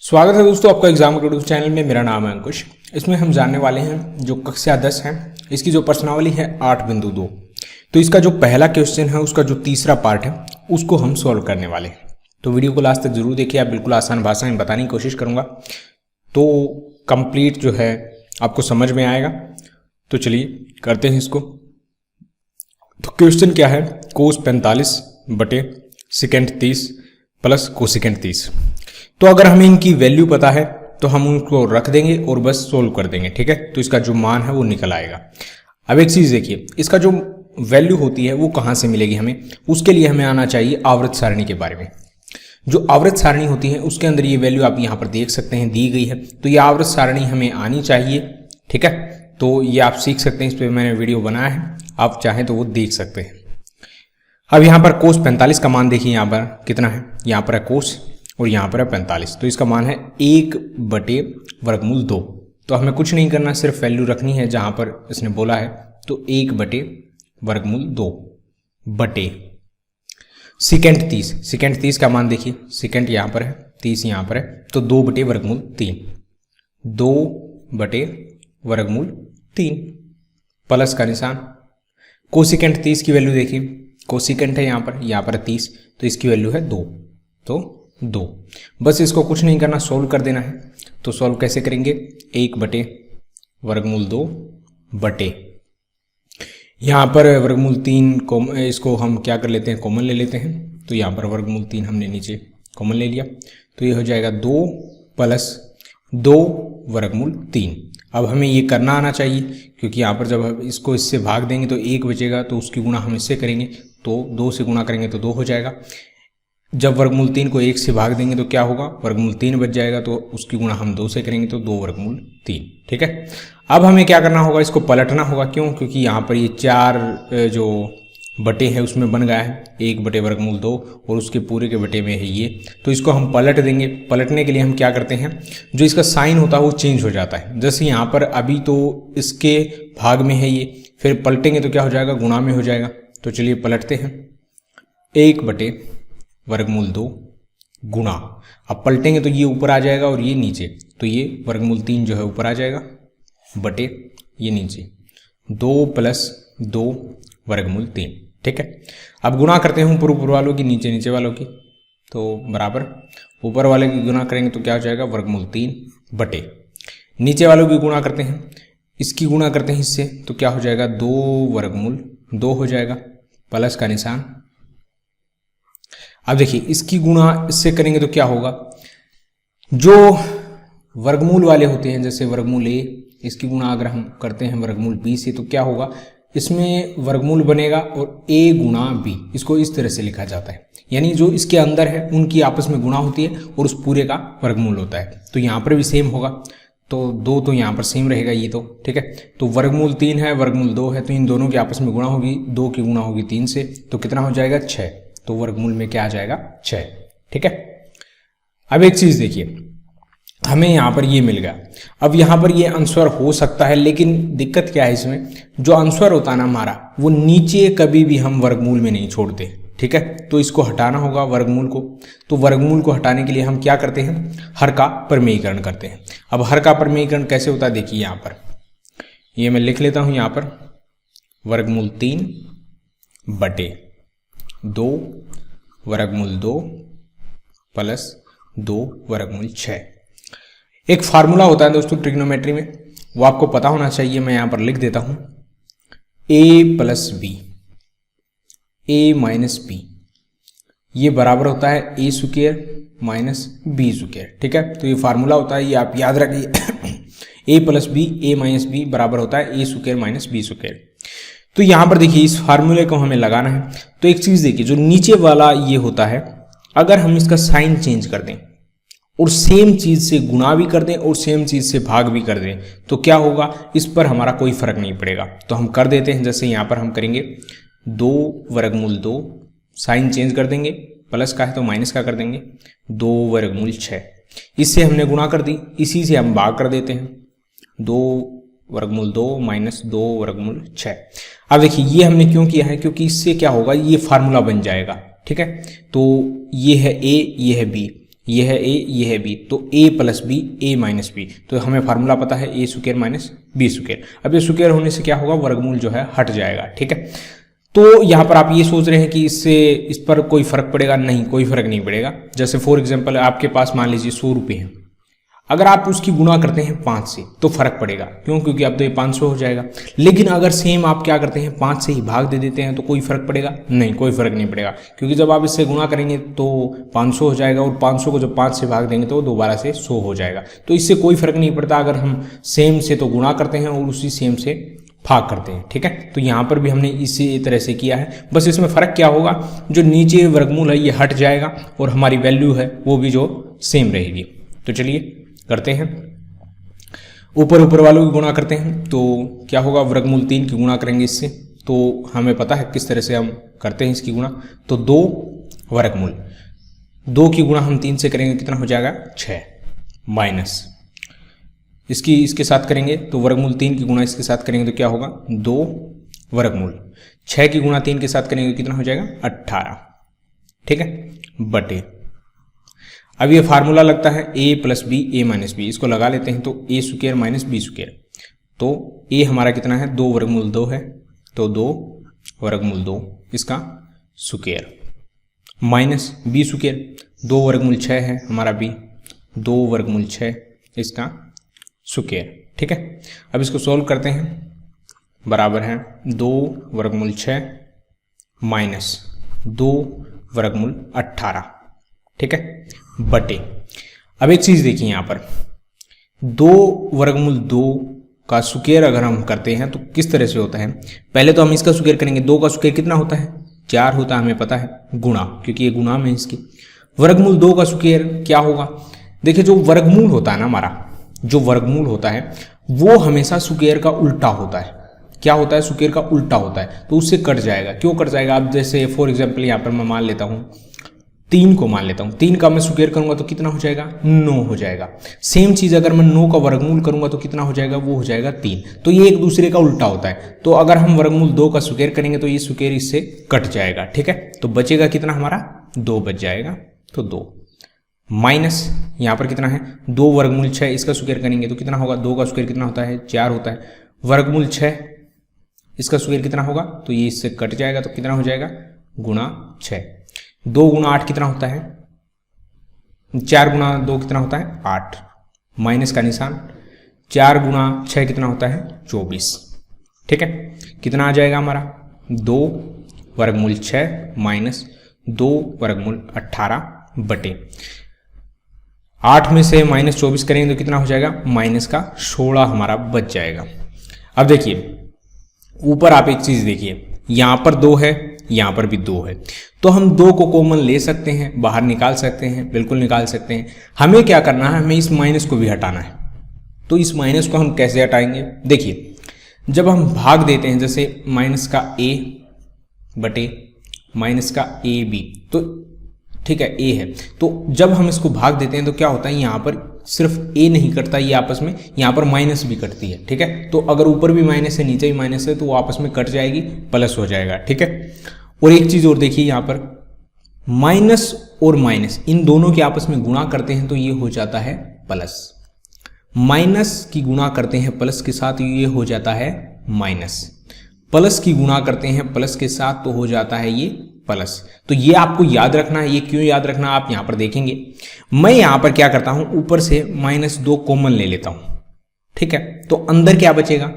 स्वागत है दोस्तों आपका एग्जाम यूट्यूब चैनल में। मेरा नाम है अंकुश। इसमें हम जानने वाले हैं जो कक्षा 10 है, इसकी जो प्रश्नावली है 8.2। तो इसका जो पहला क्वेश्चन है उसका जो तीसरा पार्ट है उसको हम सॉल्व करने वाले हैं। तो वीडियो को लास्ट तक जरूर देखिए, आप बिल्कुल आसान भाषा में बताने की कोशिश करूँगा तो कंप्लीट जो है आपको समझ में आएगा। तो चलिए करते हैं इसको। तो क्वेश्चन क्या है, कोस 45 बटे सेकेंड 30 प्लस कोसेकेंड 30। तो अगर हमें इनकी वैल्यू पता है तो हम उनको रख देंगे और बस सोल्व कर देंगे, ठीक है। तो इसका जो मान है वो निकल आएगा। अब एक चीज़ देखिए, इसका जो वैल्यू होती है वो कहाँ से मिलेगी हमें, उसके लिए हमें आना चाहिए आवर्त सारणी के बारे में। जो आवर्त सारणी होती है उसके अंदर ये वैल्यू आप यहाँ पर देख सकते हैं दी गई है, तो ये आवर्त सारणी हमें आनी चाहिए, ठीक है। तो ये आप सीख सकते हैं, इस पर मैंने वीडियो बनाया है, आप चाहें तो वो देख सकते हैं। अब यहाँ पर कोस 45 का मान देखिए, यहाँ पर कितना है, यहाँ पर है कोस और यहाँ पर है 45, तो इसका मान है 1/√2। तो हमें कुछ नहीं करना, सिर्फ वैल्यू रखनी है जहाँ पर इसने बोला है। तो 1/√2 बटे सेकेंड 30। सेकेंड 30 का मान देखिए, सेकेंड यहाँ पर है, 30 यहाँ पर है, तो 2/√3, 2/√3 प्लस का निशान। कोसेकेंड 30 की वैल्यू देखिए, कोसेकेंड है यहाँ पर है 30, तो इसकी वैल्यू है 2, तो 2। बस इसको कुछ नहीं करना, सोल्व कर देना है। तो सोल्व कैसे करेंगे, 1/√2 बटे यहाँ पर √3 इसको हम क्या कर लेते हैं, कॉमन ले लेते हैं। तो यहाँ पर √3 हमने नीचे कॉमन ले लिया, तो ये हो जाएगा 2 प्लस 2/√3। अब हमें ये करना आना चाहिए, क्योंकि यहाँ पर जब हम इसको इससे भाग देंगे तो 1 बचेगा, तो उसकी गुणा हम इससे करेंगे, तो 2 से गुणा करेंगे तो 2 हो जाएगा। जब √3 को 1 से भाग देंगे तो क्या होगा, √3 बच जाएगा, तो उसकी गुणा हम 2 से करेंगे तो 2/3, ठीक है। अब हमें क्या करना होगा, इसको पलटना होगा। क्यों, क्योंकि यहाँ पर ये 4 जो बटे हैं उसमें बन गया है 1/√2 और उसके पूरे के बटे में है ये, तो इसको हम पलट देंगे। पलटने के लिए हम क्या करते हैं, जो इसका साइन होता है वो चेंज हो जाता है। जैसे यहाँ पर अभी तो इसके भाग में है ये, फिर पलटेंगे तो क्या हो जाएगा, गुणा में हो जाएगा। तो चलिए पलटते हैं, 1/√2 गुणा, अब पलटेंगे तो ये ऊपर आ जाएगा और ये नीचे, तो ये √3 जो है ऊपर आ जाएगा बटे ये नीचे 2 + 2/3, ठीक है। अब गुणा करते हैं ऊपर ऊपर वालों की, नीचे नीचे वालों की, तो बराबर ऊपर वाले की गुणा करेंगे तो क्या हो जाएगा, √3 बटे नीचे वालों की गुणा करते हैं, इसकी गुणा करते हैं इससे, तो क्या हो जाएगा 2/2 हो जाएगा प्लस का निशान। अब देखिए इसकी गुणा इससे करेंगे तो क्या होगा, जो वर्गमूल वाले होते हैं जैसे वर्गमूल a, इसकी गुणा अगर हम करते हैं वर्गमूल b से, तो क्या होगा, इसमें वर्गमूल बनेगा और a गुणा b, इसको इस तरह से लिखा जाता है। यानी जो इसके अंदर है उनकी आपस में गुणा होती है और उस पूरे का वर्गमूल होता है। तो यहाँ पर भी सेम होगा, तो 2 तो यहाँ पर सेम रहेगा ये, तो ठीक है। तो √3 है, √2 है, तो इन दोनों की आपस में गुणा होगी, 2 की गुणा होगी 3 से, तो कितना हो जाएगा 6। तो वर्गमूल में क्या आ जाएगा 6, ठीक है। अब एक चीज देखिए, हमें यहाँ पर ये मिल गया। अब यहाँ पर ये आंसर हो सकता है, लेकिन दिक्कत क्या है इसमें, जो आंसर होता है ना हमारा, वो नीचे कभी भी हम वर्गमूल में नहीं छोड़ते, ठीक है। तो इसको हटाना होगा वर्गमूल को। तो वर्गमूल को हटाने के लिए हम क्या करते हैं, हर का परमेयीकरण करते हैं। अब हर का परमेयीकरण कैसे होता है, देखिए यहाँ पर ये मैं लिख लेता हूँ, यहाँ पर √3 बटे 2/2 प्लस 2/6। एक फार्मूला होता है दोस्तों ट्रिग्नोमेट्री में, वो आपको पता होना चाहिए, मैं यहां पर लिख देता हूं, a + b, a - b, ये बराबर होता है a² - b², ठीक है। तो ये फार्मूला होता है, ये आप याद रखिए, a + b, a - b बराबर होता है a² - b²। तो यहां पर देखिए इस फार्मूले को हमें लगाना है। तो एक चीज देखिए, जो नीचे वाला ये होता है, अगर हम इसका साइन चेंज कर दें और सेम चीज से गुणा भी कर दें और सेम चीज से भाग भी कर दें, तो क्या होगा, इस पर हमारा कोई फर्क नहीं पड़ेगा। तो हम कर देते हैं, जैसे यहां पर हम करेंगे 2/2, साइन चेंज कर देंगे, प्लस का है तो माइनस का कर देंगे, 2/6, इससे हमने गुणा कर दी, इसी से हम भाग कर देते हैं, 2/2 - 2/6। अब देखिए ये हमने क्यों किया है, क्योंकि इससे क्या होगा, ये फार्मूला बन जाएगा, ठीक है। तो ये है a, ये है b, ये है ए, ये है बी, तो a plus B, a minus B. तो हमें फार्मूला पता है a square minus B square. अब ये स्क्वायर होने से क्या होगा, वर्गमूल जो है हट जाएगा। ठीक है, तो यहाँ पर आप ये सोच रहे हैं कि इससे इस पर कोई फर्क पड़ेगा, नहीं, कोई फर्क नहीं पड़ेगा। जैसे फॉर एग्जाम्पल आपके पास मान लीजिए 100 रुपये हैं, अगर आप उसकी गुणा करते हैं 5 से तो फर्क पड़ेगा, क्यों, क्योंकि अब तो ये 500 हो जाएगा। लेकिन अगर सेम आप क्या करते हैं, 5 से ही भाग दे देते हैं तो कोई फर्क पड़ेगा, नहीं, कोई फर्क नहीं पड़ेगा, क्योंकि जब आप इससे गुणा करेंगे तो 500 हो जाएगा और 500 को जब 5 से भाग देंगे तो दोबारा से 100 हो जाएगा। तो इससे कोई फर्क नहीं पड़ता अगर हम सेम से तो गुणा करते हैं और उसी सेम से भाग करते हैं। ठीक है, तो यहाँ पर भी हमने इसी तरह से किया है, बस इसमें फ़र्क क्या होगा, जो नीचे वर्गमूल है ये हट जाएगा और हमारी वैल्यू है वो भी जो सेम रहेगी। तो चलिए करते हैं, ऊपर ऊपर वालों की गुणा करते हैं। तो क्या होगा, वर्गमूल 3 की गुणा करेंगे इससे, तो हमें पता है किस तरह से हम करते हैं इसकी गुणा। तो 2 वर्गमूल 2 की गुणा हम 3 से करेंगे, कितना हो जाएगा 6, माइनस इसकी इसके साथ करेंगे तो वर्गमूल 3 की गुणा इसके साथ करेंगे तो क्या होगा 2 वर्गमूल 6 की गुणा 3 के साथ करेंगे कितना हो जाएगा 18। ठीक है, बटे अब ये फार्मूला लगता है a plus B, a minus B, इसको लगा लेते हैं तो a square minus B square. तो a हमारा कितना है 2 वर्गमूल 2 है, तो 2 वर्गमूल 2 इसका स्क्वायर, माइनस बी स्क्वायर 2 वर्गमूल 6 है हमारा b, 2 वर्गमूल 6 इसका स्क्वायर। ठीक है, अब इसको सॉल्व करते हैं, बराबर है 2 वर्गमूल 6 माइनस 2 वर्गमूल 18। ठीक है, बटे अब एक चीज़ देखिए यहाँ पर 2 वर्गमूल 2 का स्क्वायर अगर हम करते हैं तो किस तरह से होता है, पहले तो हम इसका स्क्वायर करेंगे, 2 का स्क्वायर कितना होता है 4 होता है, हमें पता है, गुणा, क्योंकि ये गुणा में इसकी। वर्गमूल 2 का स्क्वायर क्या होगा, देखिए जो वर्गमूल होता है ना हमारा, जो वर्गमूल होता है वो हमेशा स्क्वायर का उल्टा होता है। क्या होता है, स्क्वायर का उल्टा होता है, तो उससे कट जाएगा। क्यों कट जाएगा, अब जैसे फॉर एग्जांपल यहाँ पर मैं मान लेता हूँ 3 को मान लेता हूँ, 3 का मैं स्क्वायर करूंगा तो कितना हो जाएगा 9 हो जाएगा। सेम चीज़ अगर मैं 9 का वर्गमूल करूंगा तो कितना हो जाएगा, वो हो जाएगा 3। तो ये एक दूसरे का उल्टा होता है, तो अगर हम वर्गमूल 2 का स्क्वायर करेंगे तो ये स्क्वायर इससे कट जाएगा। ठीक है, तो बचेगा कितना हमारा 2 बच जाएगा, तो 2 माइनस यहाँ पर कितना है 2 वर्गमूल 6 इसका स्क्वायर करेंगे तो कितना होगा, 2 का स्क्वायर कितना होता है 4 होता है, वर्गमूल 6 इसका स्क्वायर कितना होगा, तो ये इससे कट जाएगा तो कितना हो जाएगा गुणा 6, 2 गुणा 8 कितना होता है, 4 गुणा 2 कितना होता है 8, माइनस का निशान, 4 गुणा 6 कितना होता है 24। ठीक है, कितना आ जाएगा हमारा 2 वर्गमूल 6 माइनस 2 वर्गमूल 18 बटे 8 में से माइनस 24 करेंगे तो कितना हो जाएगा, माइनस का 16 हमारा बच जाएगा। अब देखिए ऊपर आप एक चीज देखिए, यहाँ पर 2 है, यहाँ पर भी 2 है, तो हम 2 को कॉमन ले सकते हैं, बाहर निकाल सकते हैं, बिल्कुल निकाल सकते हैं। हमें क्या करना है, हमें इस माइनस को भी हटाना है। तो इस माइनस को हम कैसे हटाएंगे, देखिए जब हम भाग देते हैं, जैसे माइनस का a बटे माइनस का ए बी, तो ठीक है a है, तो जब हम इसको भाग देते हैं तो क्या होता है, यहाँ पर सिर्फ a नहीं कटता, ये आपस में यहाँ पर माइनस भी कटती है। ठीक है, तो अगर ऊपर भी माइनस है नीचे भी माइनस है तो वो आपस में कट जाएगी, प्लस हो जाएगा। ठीक है, और एक चीज और देखिए, यहाँ पर माइनस और माइनस इन दोनों के आपस में गुणा करते हैं तो ये हो जाता है प्लस, माइनस की गुणा करते हैं प्लस के साथ ये हो जाता है माइनस, प्लस की गुणा करते हैं प्लस के साथ तो हो जाता है ये प्लस। तो ये आपको याद रखना है। ये क्यों याद रखना, आप यहां पर देखेंगे, मैं यहां पर क्या करता हूं, ऊपर से -2 कॉमन ले लेता हूं। ठीक है, तो अंदर क्या बचेगा,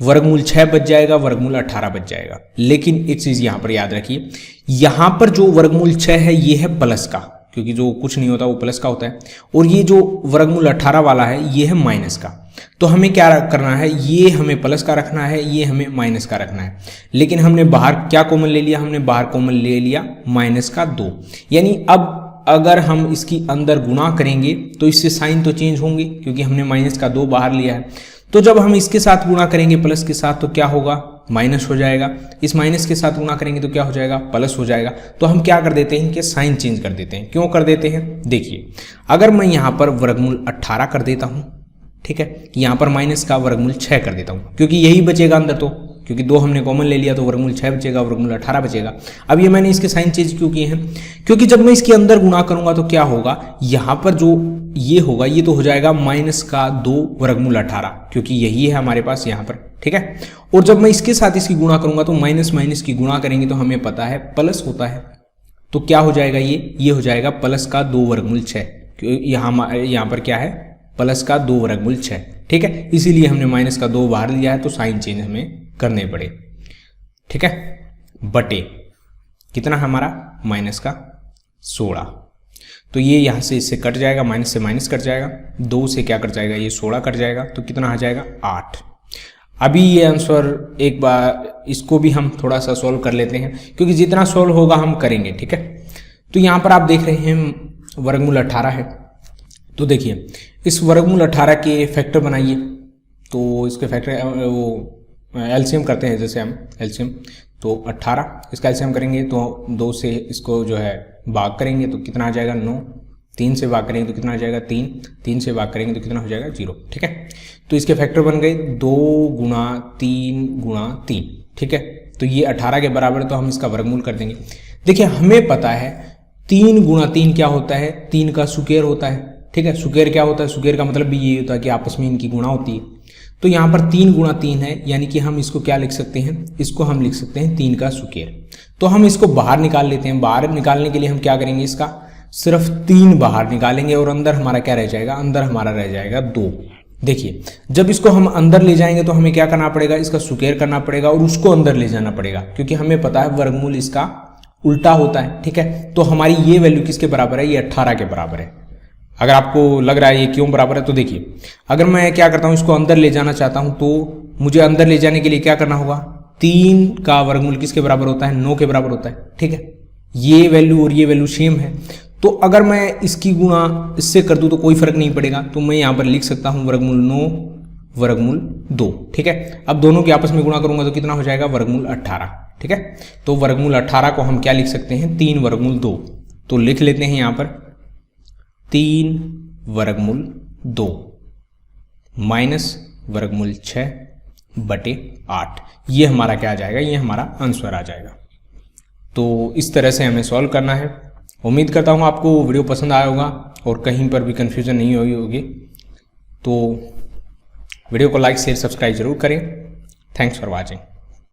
वर्गमूल 6 बच जाएगा, वर्गमूल 18 बच जाएगा। लेकिन एक चीज यहां पर याद रखिए, यहां पर जो वर्गमूल 6 है ये है प्लस का, क्योंकि जो कुछ नहीं होता वो प्लस का होता है, और ये जो वर्गमूल 18 वाला है ये है माइनस का। तो हमें क्या करना है, ये हमें प्लस का रखना है, ये हमें माइनस का रखना है। लेकिन हमने बाहर क्या कॉमन ले लिया, हमने बाहर कॉमन ले लिया माइनस का 2, यानी अब अगर हम इसकी अंदर गुणा करेंगे तो इससे साइन तो चेंज होंगे, क्योंकि हमने माइनस का 2 बाहर लिया है। तो जब हम इसके साथ गुणा करेंगे प्लस के साथ तो क्या होगा, माइनस हो जाएगा। इस माइनस के साथ गुणा करेंगे तो क्या हो जाएगा, प्लस हो जाएगा। तो हम क्या कर देते हैं, इनके साइन चेंज कर देते हैं। क्यों कर देते हैं, देखिए अगर मैं यहाँ पर वर्गमूल 18 कर देता हूँ, ठीक है, यहाँ पर माइनस का वर्गमूल 6 कर देता हूँ, क्योंकि यही बचेगा अंदर, तो क्योंकि 2 हमने कॉमन ले लिया तो वर्गमूल 6 बचेगा, वर्गमूल 18 बचेगा। अब ये मैंने इसके साइन चेंज क्यों किए हैं, क्योंकि जब मैं इसके अंदर गुणा करूंगा तो क्या होगा, यहाँ पर जो ये होगा ये तो हो जाएगा माइनस का 2 वर्गमूल 18, क्योंकि यही है हमारे पास यहाँ पर, ठीक है। और जब मैं इसके साथ इसकी गुणा करूंगा तो माइनस माइनस की गुणा करेंगे तो हमें पता है प्लस होता है, तो क्या हो जाएगा ये हो जाएगा प्लस का 2 वर्गमूल 6, यहाँ पर क्या है प्लस का 2 वर्गमूल 6, ठीक है। इसीलिए हमने माइनस का 2 बाहर लिया है तो साइन चेंज हमें करने पड़े, ठीक है। बटे कितना हमारा माइनस का 16, तो ये यहाँ से इससे कट जाएगा, माइनस से माइनस कट जाएगा, 2 से क्या कट जाएगा, ये 16 कट जाएगा, तो कितना आ जाएगा 8। अभी ये आंसर एक बार इसको भी हम थोड़ा सा सॉल्व कर लेते हैं, क्योंकि जितना सॉल्व होगा हम करेंगे, ठीक है। तो यहाँ पर आप देख रहे हैं वर्गमूल 18 है, तो देखिए इस वर्गमूल 18 के फैक्टर बनाइए, तो इसके फैक्टर वो एलसीएम करते हैं, जैसे हम एलसीएम तो 18 इसका एलसीएम करेंगे तो 2 से इसको जो है भाग करेंगे तो कितना आ जाएगा 9, 3 से भाग करेंगे तो कितना आ जाएगा 3, 3 से भाग करेंगे तो कितना हो जाएगा 0, ठीक है। तो इसके फैक्टर बन गए 2 गुणा 3 गुणा 3, ठीक है। तो ये 18 के बराबर, तो हम इसका वर्गमूल कर देंगे। देखिए हमें पता है 3 गुणा 3 क्या होता है, 3 का स्क्वायर होता है, ठीक है। स्क्वायर क्या होता है, स्क्वायर का मतलब भी ये होता है कि आपस में इनकी गुणा होती है। तो यहाँ पर 3 गुणा 3 है, यानी कि हम इसको क्या लिख सकते हैं, इसको हम लिख सकते हैं 3 का स्क्वायर। तो हम इसको बाहर निकाल लेते हैं। बाहर निकालने के लिए हम क्या करेंगे, इसका सिर्फ 3 बाहर निकालेंगे और अंदर हमारा क्या रह जाएगा, अंदर हमारा रह जाएगा 2। देखिए जब इसको हम अंदर ले जाएंगे तो हमें क्या करना पड़ेगा, इसका स्क्वायर करना पड़ेगा और उसको अंदर ले जाना पड़ेगा, क्योंकि हमें पता है वर्गमूल इसका उल्टा होता है, ठीक है। तो हमारी ये वैल्यू किसके बराबर है, ये 18 के बराबर है। अगर आपको लग रहा है ये क्यों बराबर है, तो देखिए अगर मैं क्या करता हूँ, इसको अंदर ले जाना चाहता हूँ, तो मुझे अंदर ले जाने के लिए क्या करना होगा, 3 का वर्गमूल किसके बराबर होता है, 9 के बराबर होता है, ठीक है। ये वैल्यू और ये वैल्यू सेम है, तो अगर मैं इसकी गुणा इससे कर दूं तो कोई फर्क नहीं पड़ेगा, तो मैं यहाँ पर लिख सकता हूँ वर्गमूल 9 वर्गमूल 2, ठीक है। अब दोनों के आपस में गुणा करूंगा तो कितना हो जाएगा, वर्गमूल 18, ठीक है। तो वर्गमूल 18 को हम क्या लिख सकते हैं, 3 वर्गमूल 2, तो लिख लेते हैं यहाँ पर 3 वर्गमूल 2 माइनस वर्गमूल 6 बटे 8, ये हमारा क्या आ जाएगा, ये हमारा आंसर आ जाएगा। तो इस तरह से हमें सॉल्व करना है। उम्मीद करता हूँ आपको वीडियो पसंद आया होगा और कहीं पर भी कन्फ्यूजन नहीं हुई होगी। तो वीडियो को लाइक शेयर सब्सक्राइब जरूर करें। Thanks for watching.